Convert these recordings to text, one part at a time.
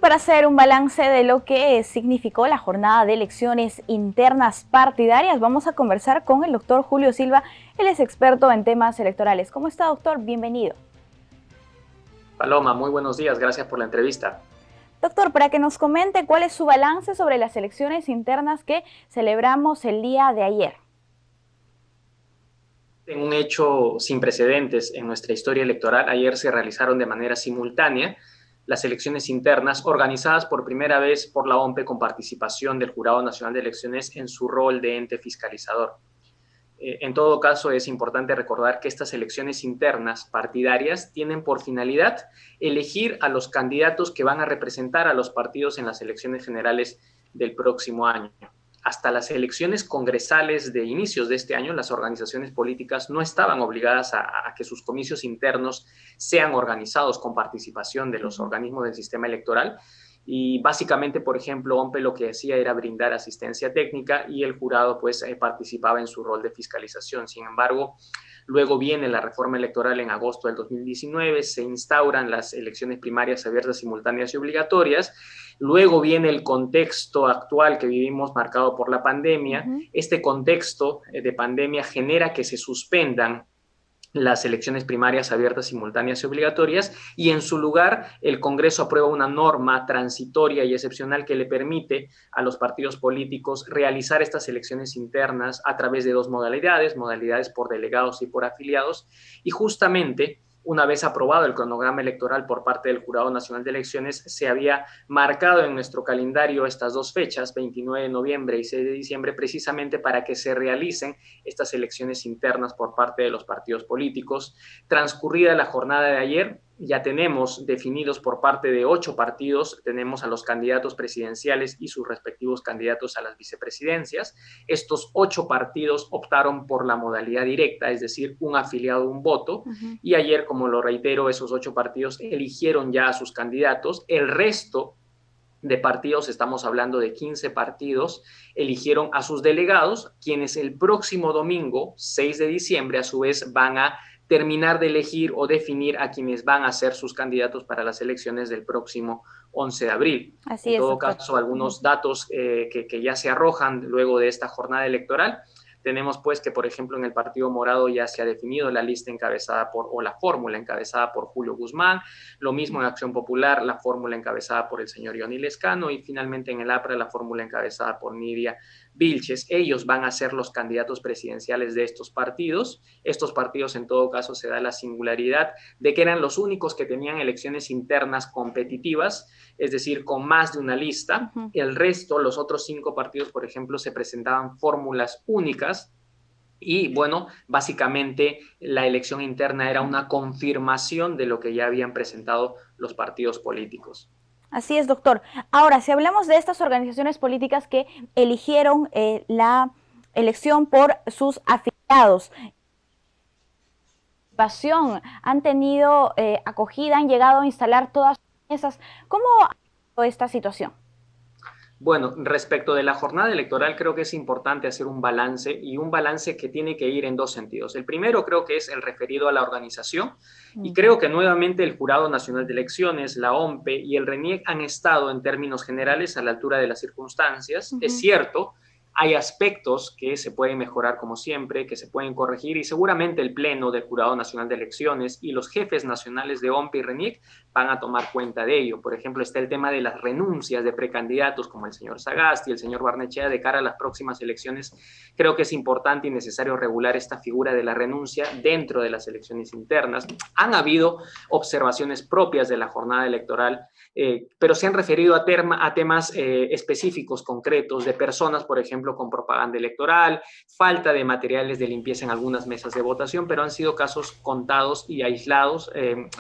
para hacer un balance de lo que significó la jornada de elecciones internas partidarias, vamos a conversar con el doctor Julio Silva. Él es experto en temas electorales. ¿Cómo está, doctor? Bienvenido. Paloma, muy buenos días. Gracias por la entrevista. Doctor, para que nos comente cuál es su balance sobre las elecciones internas que celebramos el día de ayer. En un hecho sin precedentes en nuestra historia electoral, ayer se realizaron de manera simultánea las elecciones internas organizadas por primera vez por la OMPE con participación del Jurado Nacional de Elecciones en su rol de ente fiscalizador. En todo caso, es importante recordar que estas elecciones internas partidarias tienen por finalidad elegir a los candidatos que van a representar a los partidos en las elecciones generales del próximo año. Hasta las elecciones congresales de inicios de este año, las organizaciones políticas no estaban obligadas a que sus comicios internos sean organizados con participación de los organismos del sistema electoral. Y básicamente, por ejemplo, OMPE lo que hacía era brindar asistencia técnica y el jurado pues participaba en su rol de fiscalización. Sin embargo, luego viene la reforma electoral en agosto del 2019, se instauran las elecciones primarias abiertas, simultáneas y obligatorias. Luego viene el contexto actual que vivimos marcado por la pandemia. Este contexto de pandemia genera que se suspendan las elecciones primarias abiertas, simultáneas y obligatorias, y en su lugar el Congreso aprueba una norma transitoria y excepcional que le permite a los partidos políticos realizar estas elecciones internas a través de dos modalidades por delegados y por afiliados, y justamente una vez aprobado el cronograma electoral por parte del Jurado Nacional de Elecciones, se había marcado en nuestro calendario estas dos fechas, 29 de noviembre y 6 de diciembre, precisamente para que se realicen estas elecciones internas por parte de los partidos políticos. Transcurrida la jornada de ayer, ya tenemos definidos por parte de 8 partidos, tenemos a los candidatos presidenciales y sus respectivos candidatos a las vicepresidencias. Estos 8 partidos optaron por la modalidad directa, es decir, un afiliado, un voto, y ayer, como lo reitero, esos 8 partidos eligieron ya a sus candidatos. El resto de partidos, estamos hablando de 15 partidos, eligieron a sus delegados, quienes el próximo domingo, 6 de diciembre, a su vez van a terminar de elegir o definir a quienes van a ser sus candidatos para las elecciones del próximo 11 de abril. Así en es, todo doctor. caso, algunos datos que ya se arrojan luego de esta jornada electoral. Tenemos pues que, por ejemplo, en el Partido Morado ya se ha definido la lista encabezada o la fórmula encabezada por Julio Guzmán, lo mismo en Acción Popular, la fórmula encabezada por el señor Johnny Lescano, y finalmente en el APRA la fórmula encabezada por Nidia Vilches. Ellos van a ser los candidatos presidenciales de estos partidos. Estos partidos, en todo caso, se da la singularidad de que eran los únicos que tenían elecciones internas competitivas, es decir, con más de una lista. El resto, los otros 5 partidos, por ejemplo, se presentaban fórmulas únicas. Y bueno, básicamente la elección interna era una confirmación de lo que ya habían presentado los partidos políticos. Así es, doctor. Ahora, si hablamos de estas organizaciones políticas que eligieron la elección por sus afiliados, han tenido acogida, han llegado a instalar todas esas. ¿Cómo ha sido esta situación? Bueno, respecto de la jornada electoral, creo que es importante hacer un balance, y un balance que tiene que ir en dos sentidos. El primero creo que es el referido a la organización, y creo que nuevamente el Jurado Nacional de Elecciones, la OMPE y el RENIEC han estado en términos generales a la altura de las circunstancias. Es cierto, hay aspectos que se pueden mejorar como siempre, que se pueden corregir, y seguramente el Pleno del Jurado Nacional de Elecciones y los jefes nacionales de OMPE y RENIEC van a tomar cuenta de ello. Por ejemplo, está el tema de las renuncias de precandidatos como el señor Sagasti y el señor Barnechea de cara a las próximas elecciones. Creo que es importante y necesario regular esta figura de la renuncia dentro de las elecciones internas. Han habido observaciones propias de la jornada electoral, pero se han referido a temas específicos, concretos, de personas, por ejemplo, con propaganda electoral, falta de materiales de limpieza en algunas mesas de votación, pero han sido casos contados y aislados.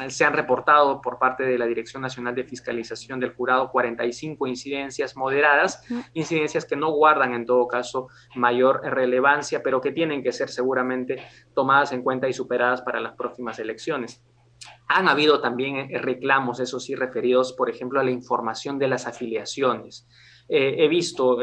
Se han reportado por parte de la Dirección Nacional de Fiscalización del Jurado 45 incidencias moderadas, incidencias que no guardan en todo caso mayor relevancia, pero que tienen que ser seguramente tomadas en cuenta y superadas para las próximas elecciones. Han habido también reclamos, eso sí, referidos, por ejemplo, a la información de las afiliaciones. He visto,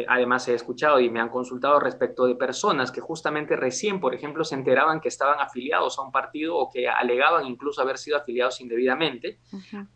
además he escuchado y me han consultado respecto de personas que justamente recién, por ejemplo, se enteraban que estaban afiliados a un partido o que alegaban incluso haber sido afiliados indebidamente.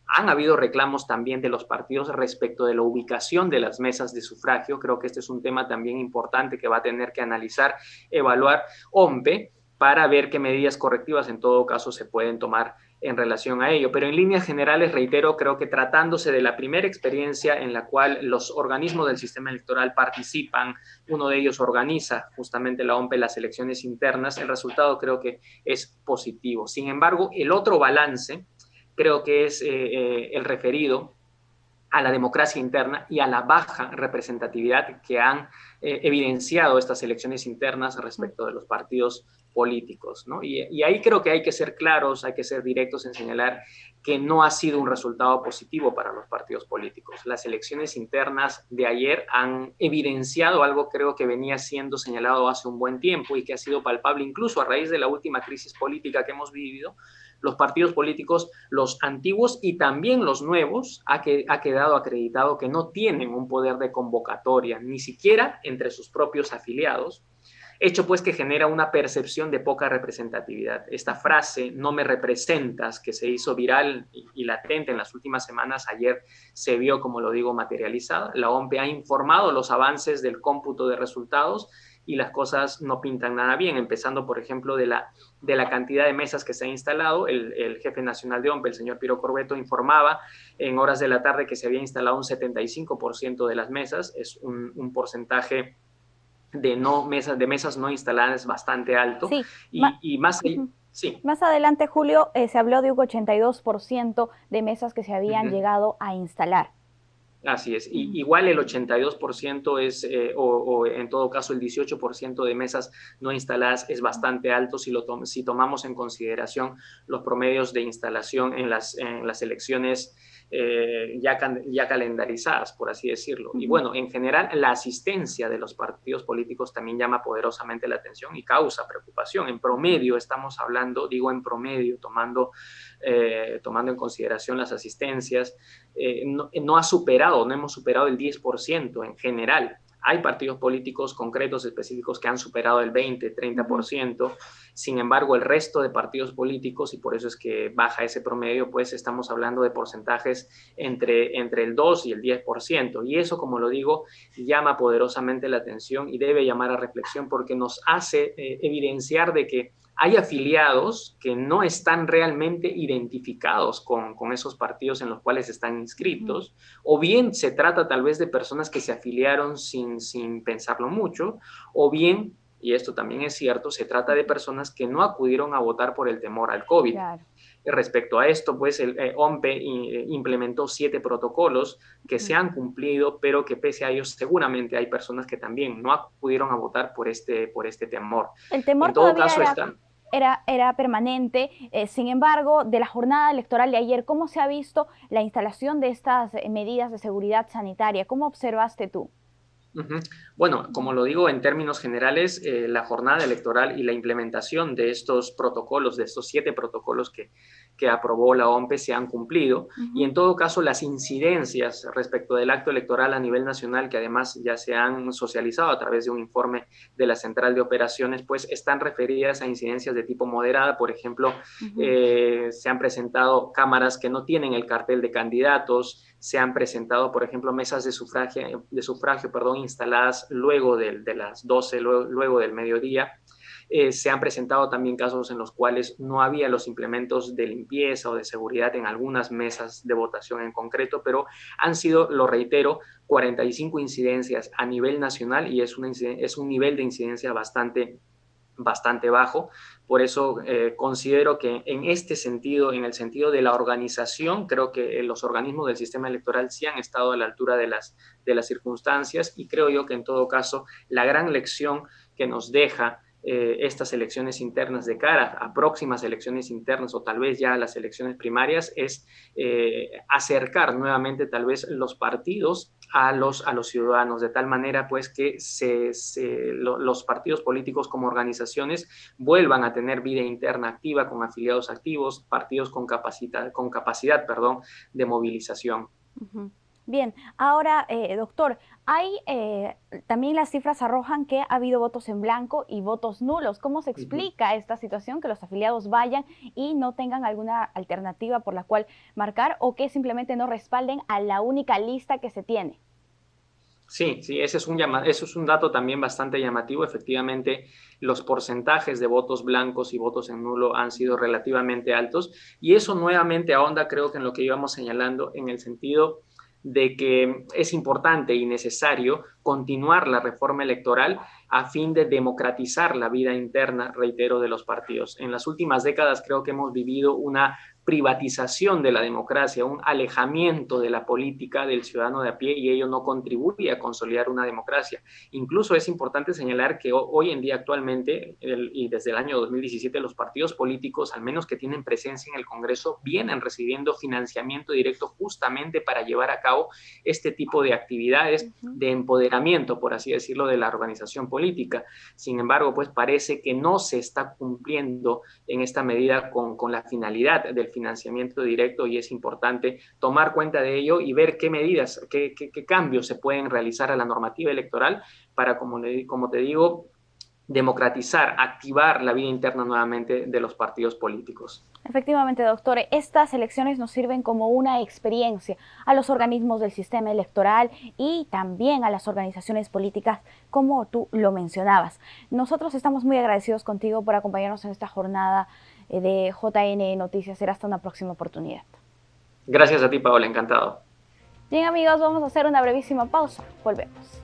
Han habido reclamos también de los partidos respecto de la ubicación de las mesas de sufragio. Creo que este es un tema también importante que va a tener que analizar, evaluar OMPE para ver qué medidas correctivas en todo caso se pueden tomar en relación a ello. Pero en líneas generales, reitero, creo que tratándose de la primera experiencia en la cual los organismos del sistema electoral participan, uno de ellos organiza justamente la OMPE las elecciones internas, el resultado creo que es positivo. Sin embargo, el otro balance creo que es el referido a la democracia interna y a la baja representatividad que han evidenciado estas elecciones internas respecto de los partidos políticos, ¿no? Y ahí creo que hay que ser claros, hay que ser directos en señalar que no ha sido un resultado positivo para los partidos políticos. Las elecciones internas de ayer han evidenciado algo creo que venía siendo señalado hace un buen tiempo y que ha sido palpable incluso a raíz de la última crisis política que hemos vivido. Los partidos políticos, los antiguos y también los nuevos, ha quedado acreditado que no tienen un poder de convocatoria, ni siquiera entre sus propios afiliados, hecho pues que genera una percepción de poca representatividad. Esta frase, no me representas, que se hizo viral y latente en las últimas semanas, ayer se vio, como lo digo, materializada. La OMPE ha informado los avances del cómputo de resultados y las cosas no pintan nada bien, empezando, por ejemplo, de la cantidad de mesas que se ha instalado. El jefe nacional de OMPE, el señor Piero Corbeto, informaba en horas de la tarde que se había instalado un 75% de las mesas. Es un porcentaje de mesas no instaladas bastante alto. Sí, y más ahí, sí. Más adelante, Julio, se habló de un 82% de mesas que se habían llegado a instalar. Así es. Y igual el 82% es, o en todo caso el 18% de mesas no instaladas es bastante alto si tomamos en consideración los promedios de instalación en las elecciones ya calendarizadas, por así decirlo. Y bueno, en general, la asistencia de los partidos políticos también llama poderosamente la atención y causa preocupación. En promedio, estamos hablando, digo en promedio, tomando en consideración las asistencias, no hemos superado el 10% en general. Hay partidos políticos concretos, específicos, que han superado el 20, 30%. Sin embargo, el resto de partidos políticos, y por eso es que baja ese promedio, pues estamos hablando de porcentajes entre el 2 y el 10%. Y eso, como lo digo, llama poderosamente la atención y debe llamar a reflexión porque nos hace evidenciar de que hay afiliados que no están realmente identificados con esos partidos en los cuales están inscritos, o bien se trata tal vez de personas que se afiliaron sin pensarlo mucho, o bien, y esto también es cierto, se trata de personas que no acudieron a votar por el temor al COVID. Claro. Respecto a esto, pues el OMPE implementó 7 protocolos que se han cumplido, pero que pese a ellos seguramente hay personas que también no acudieron a votar por este temor. El temor en todo caso era permanente. Sin embargo, de la jornada electoral de ayer, ¿cómo se ha visto la instalación de estas medidas de seguridad sanitaria? ¿Cómo observaste tú? Bueno, como lo digo en términos generales, la jornada electoral y la implementación de estos protocolos, de estos 7 protocolos que aprobó la OMPE, se han cumplido. Y en todo caso, las incidencias respecto del acto electoral a nivel nacional, que además ya se han socializado a través de un informe de la Central de Operaciones, pues están referidas a incidencias de tipo moderada. Por ejemplo, se han presentado cámaras que no tienen el cartel de candidatos, se han presentado, por ejemplo, mesas de sufragio, instaladas luego de las 12, luego del mediodía. Se han presentado también casos en los cuales no había los implementos de limpieza o de seguridad en algunas mesas de votación en concreto, pero han sido, lo reitero, 45 incidencias a nivel nacional y es un nivel de incidencia bastante bajo. Por eso considero que en este sentido, en el sentido de la organización, creo que los organismos del sistema electoral sí han estado a la altura de las circunstancias, y creo yo que en todo caso la gran lección que nos deja estas elecciones internas de cara a próximas elecciones internas o tal vez ya a las elecciones primarias es acercar nuevamente tal vez los partidos a los ciudadanos, de tal manera pues que los partidos políticos como organizaciones vuelvan a tener vida interna activa con afiliados activos, partidos con capacidad de movilización. Bien, ahora, doctor, hay también las cifras arrojan que ha habido votos en blanco y votos nulos. ¿Cómo se Ujú. explica esta situación, que los afiliados vayan y no tengan alguna alternativa por la cual marcar o que simplemente no respalden a la única lista que se tiene? Sí, sí, eso es un dato también bastante llamativo. Efectivamente, los porcentajes de votos blancos y votos en nulo han sido relativamente altos y eso nuevamente ahonda, creo que en lo que íbamos señalando, en el sentido de que es importante y necesario continuar la reforma electoral a fin de democratizar la vida interna, reitero, de los partidos. En las últimas décadas creo que hemos vivido una privatización de la democracia, un alejamiento de la política del ciudadano de a pie y ello no contribuye a consolidar una democracia. Incluso es importante señalar que hoy en día actualmente y desde el año 2017 los partidos políticos, al menos que tienen presencia en el Congreso, vienen recibiendo financiamiento directo justamente para llevar a cabo este tipo de actividades Ujú. de empoderamiento, por así decirlo, de la organización política. Sin embargo, pues parece que no se está cumpliendo en esta medida con la finalidad del financiamiento directo y es importante tomar cuenta de ello y ver qué medidas, qué cambios se pueden realizar a la normativa electoral para, como te digo, democratizar, activar la vida interna nuevamente de los partidos políticos. Efectivamente, doctor, estas elecciones nos sirven como una experiencia a los organismos del sistema electoral y también a las organizaciones políticas, como tú lo mencionabas. Nosotros estamos muy agradecidos contigo por acompañarnos en esta jornada de JN Noticias. Será hasta una próxima oportunidad. Gracias a ti, Paola, encantado. Bien, amigos, vamos a hacer una brevísima pausa. Volvemos.